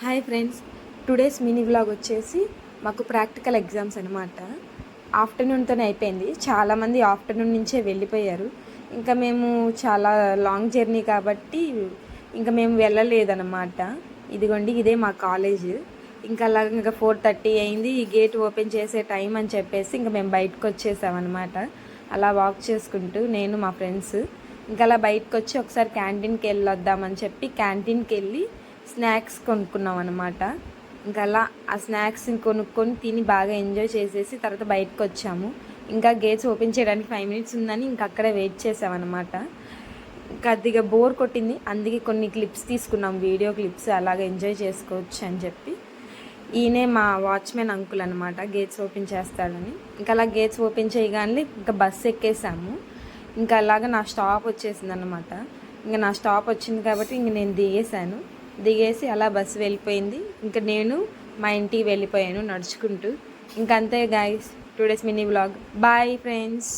Hi friends, today's mini vlog వచ్చేసి మాకు practical exams అనమాట. ఆఫ్టర్నూన్తోనే అయిపోయింది. చాలామంది ఆఫ్టర్నూన్ నుంచే వెళ్ళిపోయారు. ఇంకా మేము చాలా లాంగ్ జర్నీ కాబట్టి ఇంకా మేము వెళ్ళలేదన్నమాట. ఇదిగోండి, ఇదే మా కాలేజ్. ఇంకా అలాగే ఇంకా 4:30 అయింది, ఈ గేట్ ఓపెన్ చేసే టైం అని చెప్పేసి ఇంకా మేము బయటకు వచ్చేసామన్నమాట. అలా వాక్ చేసుకుంటూ నేను మా ఫ్రెండ్స్ ఇంకా అలా బయటకు వచ్చి ఒకసారి క్యాంటీన్కి వెళ్ళొద్దామని చెప్పి క్యాంటీన్కి వెళ్ళి స్నాక్స్ కొనుక్కున్నాం అనమాట. ఇంకా అలా ఆ స్నాక్స్ని కొనుక్కొని తిని బాగా ఎంజాయ్ చేసేసి తర్వాత బయటకు వచ్చాము. ఇంకా గేట్స్ ఓపెన్ చేయడానికి 5 minutes ఉందని ఇంకా అక్కడే వెయిట్ చేసామన్నమాట. ఇంకా కొద్దిగా బోర్ కొట్టింది, అందుకే కొన్ని క్లిప్స్ తీసుకున్నాం, వీడియో క్లిప్స్. అలాగే ఎంజాయ్ చేసుకోవచ్చు అని చెప్పి. ఈయనే మా వాచ్మెన్ అంకుల్ అనమాట, గేట్స్ ఓపెన్ చేస్తాడని. ఇంకా అలా గేట్స్ ఓపెన్ చేయగానే ఇంకా బస్సు ఎక్కేసాము. ఇంకా అలాగా నా స్టాప్ వచ్చేసింది అనమాట. ఇంకా నా స్టాప్ వచ్చింది కాబట్టి ఇంక నేను దిగేసి అలా బస్సు వెళ్ళిపోయింది. ఇంకా నేను మా ఇంటికి వెళ్ళిపోయాను నడుచుకుంటూ. ఇంకంతే guys, today's mini vlog. Bye friends.